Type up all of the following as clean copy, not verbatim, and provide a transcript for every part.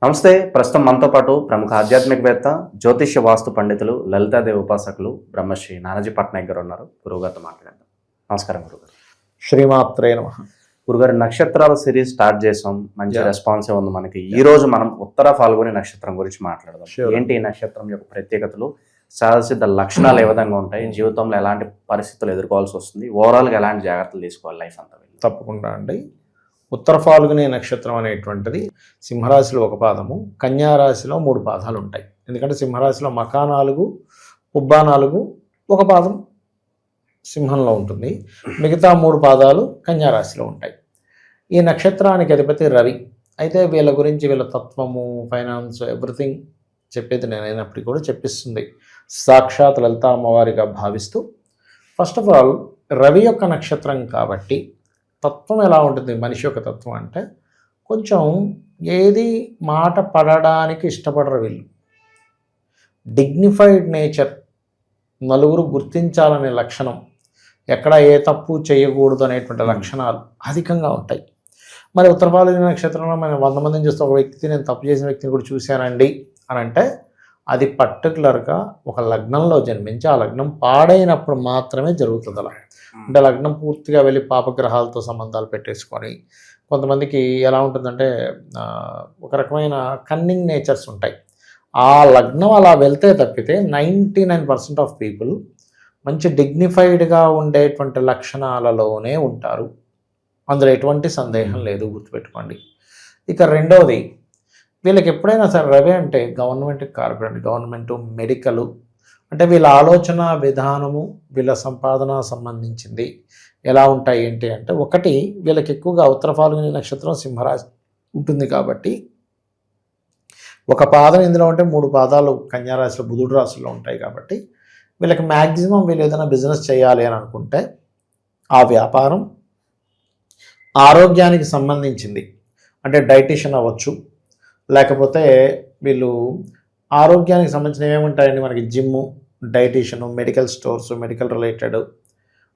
నమస్తే. ప్రస్తుతం మనతో పాటు ప్రముఖ ఆధ్యాత్మికవేత్త, జ్యోతిష్య వాస్తు పండితులు, లలితాదేవి ఉపాసకులు బ్రహ్మశ్రీ నానాజీ పట్నాయక్ గారు ఉన్నారు. గురువుగారితో మాట్లాడదాం. నమస్కారం గురుగారు. శ్రీమాత్రే నమః. గురుగారు, నక్షత్రాల సిరీస్ స్టార్ట్ చేసాం. మంచి రెస్పాన్సే ఉంది మనకి. ఈ రోజు మనం ఉత్తర ఫాల్గుని నక్షత్రం గురించి మాట్లాడదాం. ఏంటి ఈ నక్షత్రం యొక్క ప్రత్యేకతలు, సహజసిద్ధ లక్షణాలు ఏ విధంగా ఉంటాయి, జీవితంలో ఎలాంటి పరిస్థితులు ఎదుర్కోవాల్సి వస్తుంది, ఓవరాల్గా ఎలాంటి జాగ్రత్తలు తీసుకోవాలి లైఫ్ అంతా? తప్పకుండా అండి. ఉత్తర ఫాల్గుని నక్షత్రం అనేటువంటిది సింహరాశిలో ఒక పాదము, కన్యారాశిలో 3 పాదాలు ఉంటాయి. ఎందుకంటే సింహరాశిలో మకా 4, పుబ్బా 4, ఒక పాదం సింహంలో ఉంటుంది. మిగతా 3 పాదాలు కన్యారాశిలో ఉంటాయి. ఈ నక్షత్రానికి అధిపతి రవి. అయితే వీళ్ళ గురించి వీళ్ళ తత్వము, ఫైనాన్స్, ఎవ్రీథింగ్ చెప్పేది నేనైనప్పటికీ కూడా చెప్పిస్తుంది సాక్షాత్ లలిత అమ్మవారిగా భావిస్తూ. ఫస్ట్ ఆఫ్ ఆల్ రవి యొక్క నక్షత్రం కాబట్టి తత్వం ఎలా ఉంటుంది, మనిషి యొక్క తత్వం అంటే కొంచెం ఏది మాట పడడానికి ఇష్టపడరు వీళ్ళు. డిగ్నిఫైడ్ నేచర్, నలుగురు గుర్తించాలనే లక్షణం, ఎక్కడ ఏ తప్పు చేయకూడదు అనేటువంటి లక్షణాలు అధికంగా ఉంటాయి. మరి ఉత్తర ఫాల్గుని నక్షత్రంలో మనం 100 మందిని చూస్తే ఒక వ్యక్తి నేను తప్పు చేసిన వ్యక్తిని కూడా చూశానండి అని అంటే అది పర్టికులర్గా ఒక లగ్నంలో జన్మించి ఆ లగ్నం పాడైనప్పుడు మాత్రమే జరుగుతుంది. అలా అంటే లగ్నం పూర్తిగా వెళ్ళి పాపగ్రహాలతో సంబంధాలు పెట్టేసుకొని, కొంతమందికి ఎలా ఉంటుందంటే ఒక రకమైన కన్నింగ్ నేచర్స్ ఉంటాయి. ఆ లగ్నం అలా వెళ్తే తప్పితే 99% ఆఫ్ పీపుల్ మంచి డిగ్నిఫైడ్గా ఉండేటువంటి లక్షణాలలోనే ఉంటారు. అందులో ఎటువంటి సందేహం లేదు, గుర్తుపెట్టుకోండి. ఇక రెండవది, వీళ్ళకి ఎప్పుడైనా సరే రవి అంటే గవర్నమెంట్కి కార్పొరేట్, గవర్నమెంటు, మెడికల్, అంటే వీళ్ళ ఆలోచన విధానము, వీళ్ళ సంపాదన సంబంధించింది ఎలా ఉంటాయి ఏంటి అంటే, ఒకటి వీళ్ళకి ఎక్కువగా ఉత్తర ఫాల్గుని నక్షత్రం సింహరాశి ఉంటుంది కాబట్టి ఒక పాదం ఇందులో ఉంటే 3 పాదాలు కన్యారాశిలో, బుధుడు రాశిలో ఉంటాయి కాబట్టి వీళ్ళకి మ్యాక్సిమం వీళ్ళు ఏదైనా బిజినెస్ చేయాలి అని అనుకుంటే ఆ వ్యాపారం ఆరోగ్యానికి సంబంధించింది, అంటే డైటీషియన్ అవ్వచ్చు, లేకపోతే వీళ్ళు ఆరోగ్యానికి సంబంధించిన ఏముంటాయండి మనకి, gym, dietician, medical stores, medical related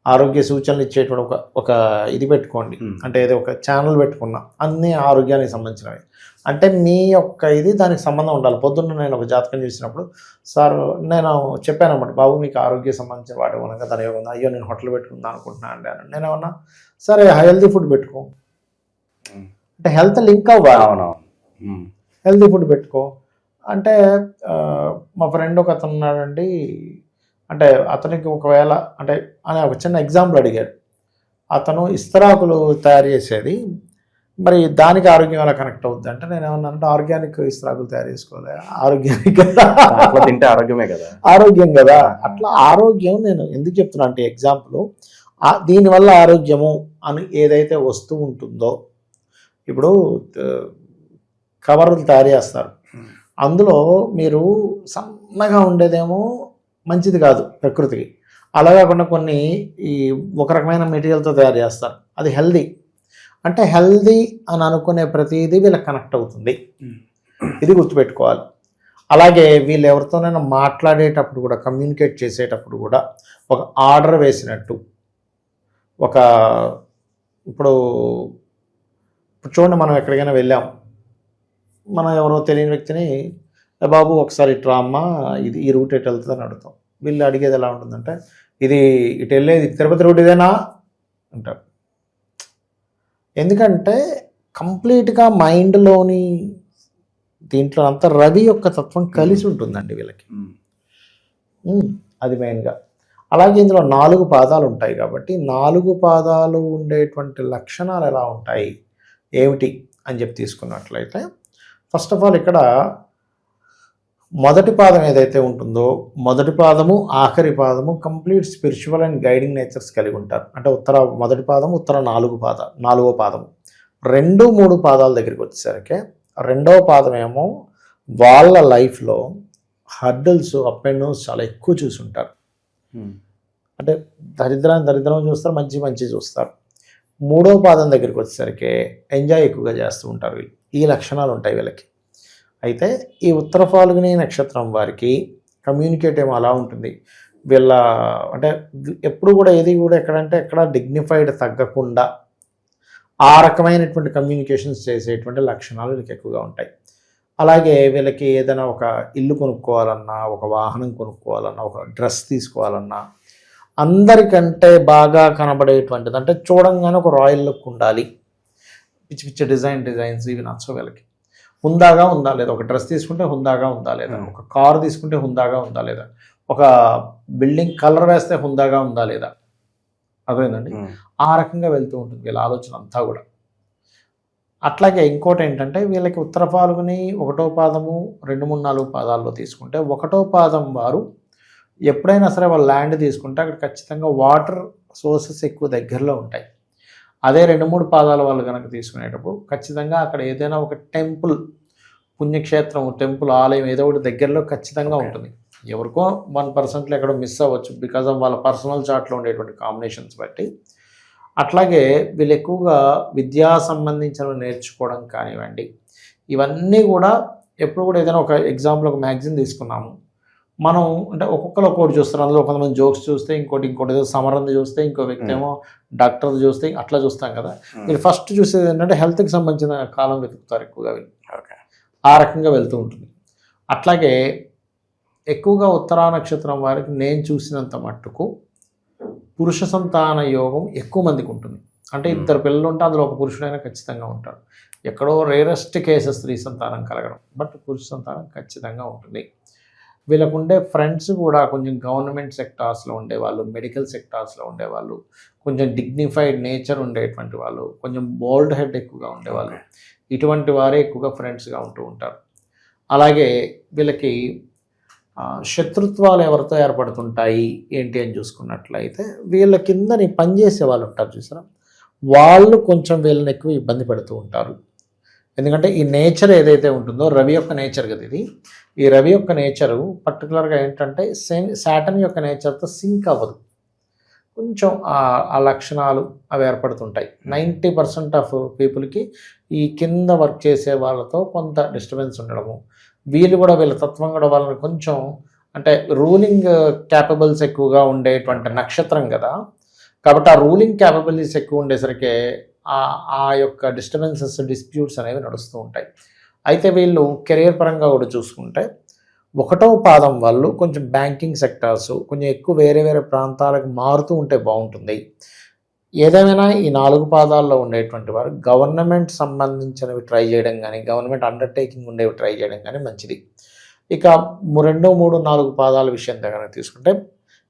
ఆరోగ్య సూచనలు ఇచ్చేటువంటి ఒక ఇది పెట్టుకోండి. అంటే ఏదో ఒక ఛానల్ పెట్టుకున్నా, అన్నీ ఆరోగ్యానికి సంబంధించినవి. అంటే మీ యొక్క ఇది దానికి సంబంధం ఉండాలి. పొద్దున్న నేను ఒక జాతకం చూసినప్పుడు సార్ నేను చెప్పాను అన్నమాట, బాబు మీకు ఆరోగ్య సంబంధించిన వాడు అనగా దాని ఏమన్నా, అయ్యో నేను హోటల్ పెట్టుకుందాం అనుకుంటున్నాను అండి అని. నేనేమన్నా సరే హెల్తీ ఫుడ్ పెట్టుకో అంటే హెల్త్ లింక్ అవ్వాలి, హెల్తీ ఫుడ్ పెట్టుకో అంటే. మా ఫ్రెండ్ ఒక అతను ఉన్నాడండి, అంటే అతనికి ఒకవేళ అంటే అని ఒక చిన్న ఎగ్జాంపుల్ అడిగాడు. అతను ఇస్తరాకులు తయారు చేసేది, మరి దానికి ఆరోగ్యం ఎలా కనెక్ట్ అవుద్ది అంటే నేను ఏమన్నానంటే ఆర్గానిక్ ఇస్తరాకులు తయారు చేసుకోవాలి, ఆరోగ్యానికి తింటే ఆరోగ్యమే కదా, ఆరోగ్యం కదా. అట్లా ఆరోగ్యం నేను ఎందుకు చెప్తున్నా అంటే ఎగ్జాంపుల్, దీనివల్ల ఆరోగ్యము అని ఏదైతే వస్తూ ఉంటుందో, ఇప్పుడు కవర్లు తయారు చేస్తారు, అందులో మీరు సన్నగా ఉండేదేమో మంచిది కాదు ప్రకృతికి, అలా కాకుండా కొన్ని ఈ ఒక రకమైన మెటీరియల్తో తయారు చేస్తారు, అది హెల్దీ. అంటే హెల్దీ అని అనుకునే ప్రతిదీ వీళ్ళకి కనెక్ట్ అవుతుంది, ఇది గుర్తుపెట్టుకోవాలి. అలాగే వీళ్ళు ఎవరితోనైనా మాట్లాడేటప్పుడు కూడా, కమ్యూనికేట్ చేసేటప్పుడు కూడా ఒక ఆర్డర్ వేసినట్టు, ఒక ఇప్పుడు చూడండి, మనం ఎక్కడికైనా వెళ్ళాం, మనం ఎవరో తెలియని వ్యక్తిని బాబు ఒకసారి ఇట్రా అమ్మ, ఇది ఈ రూట్ ఎటు వెళ్తుందని అడుగుతాం. వీళ్ళు అడిగేది ఎలా ఉంటుందంటే ఇది ఇటు వెళ్ళేది తిరుపతి రూట్ ఇదేనా అంటారు. ఎందుకంటే కంప్లీట్గా మైండ్లోని దీంట్లో అంతా రవి యొక్క తత్వం కలిసి ఉంటుందండి వీళ్ళకి, అది మెయిన్గా. అలాగే ఇందులో 4 పాదాలు ఉంటాయి కాబట్టి 4 పాదాలు ఉండేటువంటి లక్షణాలు ఎలా ఉంటాయి ఏమిటి అని చెప్పి తీసుకున్నట్లయితే, ఫస్ట్ ఆఫ్ ఆల్ ఇక్కడ మొదటి పాదం ఏదైతే ఉంటుందో, మొదటి పాదము ఆఖరి పాదము complete spiritual and guiding natures కలిగి ఉంటారు. అంటే మొదటి పాదము, ఉత్తర 4వ పాదము, 2, 3 పాదాల దగ్గరికి వచ్చేసరికి రెండవ పాదం ఏమో వాళ్ళ లైఫ్లో హర్డల్స్, అప్ అండ్ డౌన్స్ చాలా ఎక్కువ చూసుంటారు. అంటే దరిద్రం చూస్తారు, మంచి చూస్తారు. 3వ పాదం దగ్గరికి వచ్చేసరికి ఎంజాయ్ ఎక్కువగా చేస్తూ ఉంటారు వీళ్ళు. ఈ లక్షణాలు ఉంటాయి వీళ్ళకి. అయితే ఈ ఉత్తర ఫాల్గుని నక్షత్రం వారికి కమ్యూనికేట్ ఏమో అలా ఉంటుంది. వీళ్ళ అంటే ఎప్పుడు కూడా ఏది కూడా ఎక్కడంటే ఎక్కడ డిగ్నిఫైడ్ తగ్గకుండా ఆ రకమైనటువంటి కమ్యూనికేషన్స్ చేసేటువంటి లక్షణాలు వీళ్ళకి ఎక్కువగా ఉంటాయి. అలాగే వీళ్ళకి ఏదైనా ఒక ఇల్లు కొనుక్కోవాలన్నా, ఒక వాహనం కొనుక్కోవాలన్నా, ఒక డ్రెస్ తీసుకోవాలన్నా, అందరికంటే బాగా కనబడేటువంటిది అంటే చూడంగానే ఒక రాయల్ లుక్ ఉండాలి. పిచ్చి పిచ్చి డిజైన్స్ ఇవి నచ్చవు వీళ్ళకి. హుందాగా ఉందా లేదా, ఒక డ్రెస్ తీసుకుంటే హుందాగా ఉందా లేదా, ఒక కారు తీసుకుంటే హుందాగా ఉందా లేదా, ఒక బిల్డింగ్ కలర్ వేస్తే హుందాగా ఉందా లేదా, అర్థమైందండి. ఆ రకంగా వెళ్తూ ఉంటుంది వీళ్ళ ఆలోచన అంతా కూడా. అట్లాగే ఇంకోటి ఏంటంటే వీళ్ళకి ఉత్తర ఫాల్గుని 1వ పాదము 2, 3, 4 పాదాల్లో తీసుకుంటే 1వ పాదం వారు ఎప్పుడైనా సరే వాళ్ళు ల్యాండ్ తీసుకుంటే అక్కడ ఖచ్చితంగా వాటర్ సోర్సెస్ ఎక్కువ దగ్గరలో ఉంటాయి. అదే 2, 3 పాదాల వాళ్ళు కనుక తీసుకునేటప్పుడు ఖచ్చితంగా అక్కడ ఏదైనా ఒక టెంపుల్, పుణ్యక్షేత్రం, టెంపుల్, ఆలయం ఏదో ఒకటి దగ్గరలో ఖచ్చితంగా ఉంటుంది. ఎవరికో 1% ఎక్కడో మిస్ అవ్వచ్చు బికాజ్ ఆఫ్ వాళ్ళ పర్సనల్ చార్ట్లో ఉండేటువంటి కాంబినేషన్స్ బట్టి. అట్లాగే వీళ్ళు ఎక్కువగా విద్యా సంబంధించినవి నేర్చుకోవడం కానివ్వండి, ఇవన్నీ కూడా ఎప్పుడు కూడా ఏదైనా ఒక ఎగ్జాంపుల్ ఒక మ్యాగజైన్ తీసుకున్నాము మనం, అంటే ఒక్కొక్కరు ఒక్కొక్కటి చూస్తారు. అందులో కొంతమంది జోక్స్ చూస్తే ఇంకోటి ఏదో సమరంది చూస్తే ఇంకో వ్యక్తి ఏమో డాక్టర్ చూస్తే అట్లా చూస్తాం కదా. మీరు ఫస్ట్ చూసేది ఏంటంటే హెల్త్కి సంబంధించిన కాలం వెతుకుతారు ఎక్కువగా వీళ్ళు. ఆ రకంగా వెళ్తూ ఉంటుంది. అట్లాగే ఎక్కువగా ఉత్తరా నక్షత్రం వారికి నేను చూసినంత మట్టుకు పురుష సంతాన యోగం ఎక్కువ మందికి ఉంటుంది. అంటే 2 పిల్లలు ఉంటే అందులో ఒక పురుషుడైనా ఖచ్చితంగా ఉంటాడు. ఎక్కడో రేరెస్ట్ కేసెస్ స్త్రీ సంతానం కలగడం, బట్ పురుష సంతానం ఖచ్చితంగా ఉంటుంది. వీళ్ళకుండే ఫ్రెండ్స్ కూడా కొంచెం గవర్నమెంట్ సెక్టార్స్లో ఉండేవాళ్ళు, మెడికల్ సెక్టార్స్లో ఉండేవాళ్ళు, కొంచెం డిగ్నిఫైడ్ నేచర్ ఉండేటువంటి వాళ్ళు, కొంచెం బోల్డ్ హెడ్ ఎక్కువగా ఉండేవాళ్ళు, ఇటువంటి వారే ఎక్కువగా ఫ్రెండ్స్గా ఉంటూ ఉంటారు. అలాగే వీళ్ళకి శత్రుత్వాలు ఎవరితో ఏర్పడుతుంటాయి ఏంటి అని చూసుకున్నట్లయితే వీళ్ళ కిందని పనిచేసే వాళ్ళు ఉంటారు చూసారా, వాళ్ళు కొంచెం వీళ్ళని ఎక్కువ ఇబ్బంది పెడుతూ ఉంటారు. ఎందుకంటే ఈ నేచర్ ఏదైతే ఉంటుందో రవి యొక్క నేచర్ కదా ఇది, ఈ రవి యొక్క నేచరు పర్టికులర్గా ఏంటంటే సాటర్న్ యొక్క నేచర్తో సింక్ అవ్వదు. కొంచెం ఆ లక్షణాలు అవి ఏర్పడుతుంటాయి. 90% ఆఫ్ పీపుల్కి ఈ కింద వర్క్ చేసే వాళ్ళతో కొంత డిస్టర్బెన్స్ ఉండడము, వీళ్ళు కూడా వీళ్ళ తత్వం కూడా వాళ్ళని కొంచెం అంటే రూలింగ్ క్యాపబుల్స్ ఎక్కువగా ఉండేటువంటి నక్షత్రం కదా, కాబట్టి ఆ రూలింగ్ క్యాపబిలిటీస్ ఎక్కువ ఉండేసరికి ఆ యొక్క డిస్ప్యూట్స్ అనేవి నడుస్తూ ఉంటాయి. అయితే వీళ్ళు కెరీర్ పరంగా కూడా చూసుకుంటే 1వ పాదం వాళ్ళు కొంచెం బ్యాంకింగ్ సెక్టార్స్ కొంచెం ఎక్కువ వేరే ప్రాంతాలకు మారుతూ ఉంటే బాగుంటుంది. ఏదేమైనా ఈ 4 పాదాల్లో ఉండేటువంటి వారు గవర్నమెంట్ సంబంధించినవి ట్రై చేయడం కానీ, గవర్నమెంట్ అండర్టేకింగ్ ఉండేవి ట్రై చేయడం కానీ మంచిది. ఇక 2, 3, 4 పాదాల విషయం దగ్గర తీసుకుంటే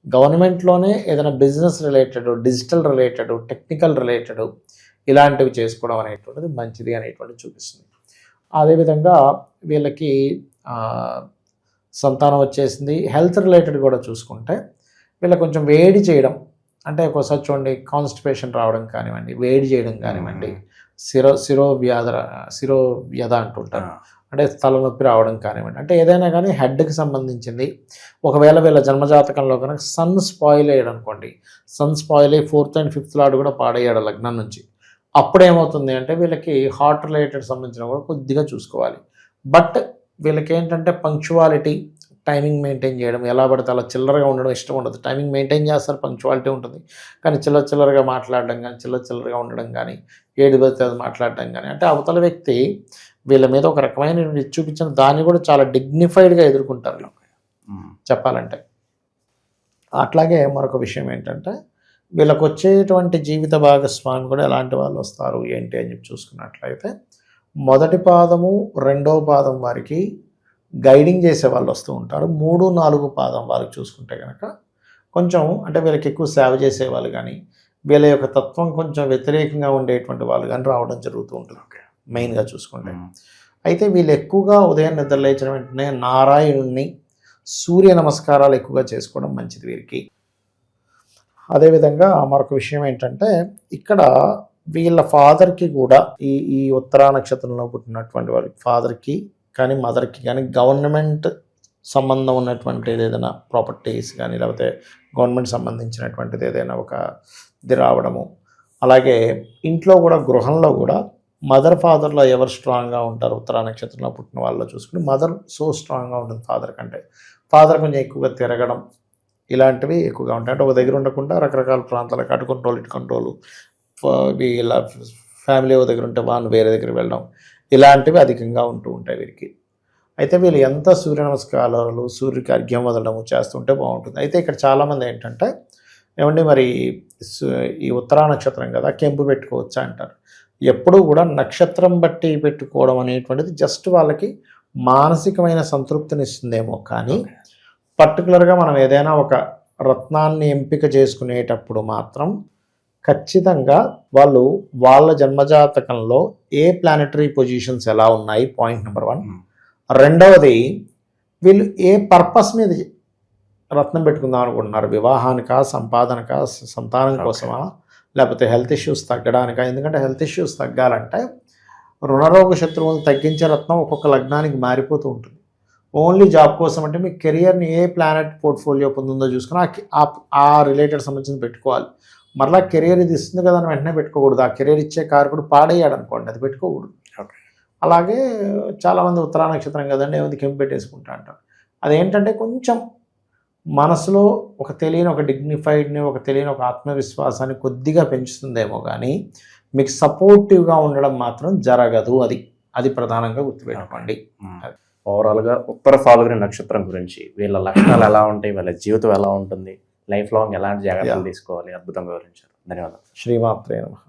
గవర్నమెంట్లోనే ఏదైనా business related, digital related, technical related ఇలాంటివి చేసుకోవడం అనేటువంటిది మంచిది అనేటువంటిది చూపిస్తుంది. అదేవిధంగా వీళ్ళకి సంతానం వచ్చేసింది. హెల్త్ రిలేటెడ్ కూడా చూసుకుంటే వీళ్ళకి కొంచెం వేడి చేయడం, అంటే ఒకసారి చూడండి కాన్స్టిపేషన్ రావడం కానివ్వండి, వేడి చేయడం కానివ్వండి, శిరోవ్యధ అంటుంటారు, అంటే తలనొప్పి రావడం కానివ్వండి, అంటే ఏదైనా కానీ హెడ్కి సంబంధించింది. ఒకవేళ వీళ్ళ జన్మజాతకంలో కనుక సన్ స్పాయిల్ అయ్యాడు అనుకోండి, సన్ స్పాయిల్ అయ్యి 4th and 5th లార్డ్ కూడా పాడయ్యాడు లగ్నం నుంచి, అప్పుడు ఏమవుతుంది అంటే వీళ్ళకి హార్ట్ రిలేటెడ్ సంబంధించిన కూడా కొద్దిగా చూసుకోవాలి. బట్ వీళ్ళకి ఏంటంటే పంక్చువాలిటీ, టైమింగ్ మెయింటైన్ చేయడం, ఎలా పడితే అలా చిల్లరగా ఉండడం ఇష్టం ఉండదు. టైమింగ్ మెయింటైన్ చేస్తారు, పంక్చువాలిటీ ఉంటుంది, కానీ చిల్లరగా మాట్లాడడం కానీ, చిల్లరగా ఉండడం కానీ, ఏది పడితే అది మాట్లాడడం కానీ, అంటే అవతల వ్యక్తి వీళ్ళ మీద ఒక రకమైన చూపించిన దాన్ని కూడా చాలా డిగ్నిఫైడ్గా ఎదుర్కొంటారు చెప్పాలంటే. అట్లాగే మరొక విషయం ఏంటంటే వీళ్ళకి వచ్చేటువంటి జీవిత భాగస్వామి కూడా ఎలాంటి వాళ్ళు వస్తారు ఏంటి అని చెప్పి చూసుకున్నట్లయితే 1వ పాదము 2వ పాదం వారికి గైడింగ్ చేసే వాళ్ళు వస్తూ ఉంటారు. 3, 4 పాదం వారికి చూసుకుంటే కనుక కొంచెం అంటే వీళ్ళకి ఎక్కువ సేవ చేసేవాళ్ళు కానీ, వీళ్ళ యొక్క తత్వం కొంచెం వ్యతిరేకంగా ఉండేటువంటి వాళ్ళు కానీ రావడం జరుగుతూ ఉంటుంది మెయిన్గా చూసుకుంటే. అయితే వీళ్ళు ఎక్కువగా ఉదయం నిద్ర లేచిన వెంటనే నారాయణుణ్ణి, సూర్య నమస్కారాలు ఎక్కువగా చేసుకోవడం మంచిది వీరికి. అదేవిధంగా మరొక విషయం ఏంటంటే ఇక్కడ వీళ్ళ ఫాదర్కి కూడా ఈ ఉత్తరా నక్షత్రంలో పుట్టినటువంటి వాళ్ళ ఫాదర్కి కానీ మదర్కి కానీ గవర్నమెంట్ సంబంధం ఉన్నటువంటిది ఏదైనా ప్రాపర్టీస్ కానీ, లేకపోతే గవర్నమెంట్ సంబంధించినటువంటిది ఏదైనా ఒక ఇది రావడము. అలాగే ఇంట్లో కూడా గృహంలో కూడా మదర్ ఫాదర్లో ఎవరు స్ట్రాంగ్గా ఉంటారు ఉత్తరా నక్షత్రంలో పుట్టిన వాళ్ళలో చూసుకుని మదర్ సో స్ట్రాంగ్గా ఉంటుంది ఫాదర్ కంటే. ఫాదర్ కొంచెం ఎక్కువగా తిరగడం ఇలాంటివి ఎక్కువగా ఉంటాయి. అంటే ఒక దగ్గర ఉండకుండా రకరకాల ప్రాంతాలకు అటు కంట్రోల్ ఇటు కంట్రోల్, ఇలా ఫ్యామిలీ ఒక దగ్గర ఉంటే వాళ్ళు వేరే దగ్గర వెళ్ళడం, ఇలాంటివి అధికంగా ఉంటూ ఉంటాయి వీరికి. అయితే వీళ్ళు ఎంత సూర్య నమస్కారాలు సూర్యుడికి అర్ఘ్యం వదలడము చేస్తుంటే బాగుంటుంది. అయితే ఇక్కడ చాలామంది ఏంటంటే ఏమండి మరి ఈ ఉత్తరా నక్షత్రం కదా కెంపు పెట్టుకోవచ్చా అంటారు. ఎప్పుడూ కూడా నక్షత్రం బట్టి పెట్టుకోవడం అనేటువంటిది జస్ట్ వాళ్ళకి మానసికమైన సంతృప్తిని ఇస్తుందేమో కానీ పర్టికులర్గా మనం ఏదైనా ఒక రత్నాన్ని ఎంపిక చేసుకునేటప్పుడు మాత్రం ఖచ్చితంగా వాళ్ళు వాళ్ళ జన్మజాతకంలో ఏ ప్లానెటరీ పొజిషన్స్ ఎలా ఉన్నాయి, పాయింట్ నెంబర్ 1. రెండవది వీళ్ళు ఏ పర్పస్ మీద రత్నం పెట్టుకుందాం అనుకుంటున్నారు, వివాహానికా, సంపాదనకా, సంతానం కోసమా, లేకపోతే హెల్త్ ఇష్యూస్ తగ్గడానికా. ఎందుకంటే హెల్త్ ఇష్యూస్ తగ్గాలంటే రుణరోగ శత్రువులను తగ్గించే రత్నం ఒక్కొక్క లగ్నానికి మారిపోతూ ఉంటుంది. ఓన్లీ జాబ్ కోసం అంటే మీ కెరియర్ని ఏ ప్లానెట్ పోర్ట్ఫోలియో పొందుందో చూసుకుని ఆ రిలేటెడ్ సంబంధించి పెట్టుకోవాలి. మరలా కెరియర్ ఇది ఇస్తుంది కదా అని వెంటనే పెట్టుకోకూడదు. ఆ కెరియర్ ఇచ్చే కారకుడు పాడేయాడు అనుకోండి, అది పెట్టుకోకూడదు. అలాగే చాలామంది ఉత్తరా నక్షత్రం కదండి ఏమైంది కెంపు పెట్టేసుకుంటా అంటారు. అదేంటంటే కొంచెం మనసులో ఒక తెలియని ఒక డిగ్నిఫైడ్ని, ఒక తెలియని ఒక ఆత్మవిశ్వాసాన్ని కొద్దిగా పెంచుతుందేమో కానీ మీకు సపోర్టివ్గా ఉండడం మాత్రం జరగదు. అది ప్రధానంగా గుర్తుపెట్టుకోండి. ఓవరాల్గా ఉత్తర ఫాల్గుని నక్షత్రం గురించి వీళ్ళ లక్షణాలు ఎలా ఉంటాయి, వీళ్ళ జీవితం ఎలా ఉంటుంది, లైఫ్ లాంగ్ ఎలాంటి జాగ్రత్తలు తీసుకోవాలి అద్భుతంగా వివరించారు. ధన్యవాదాలు. శ్రీమాత్రే నమః.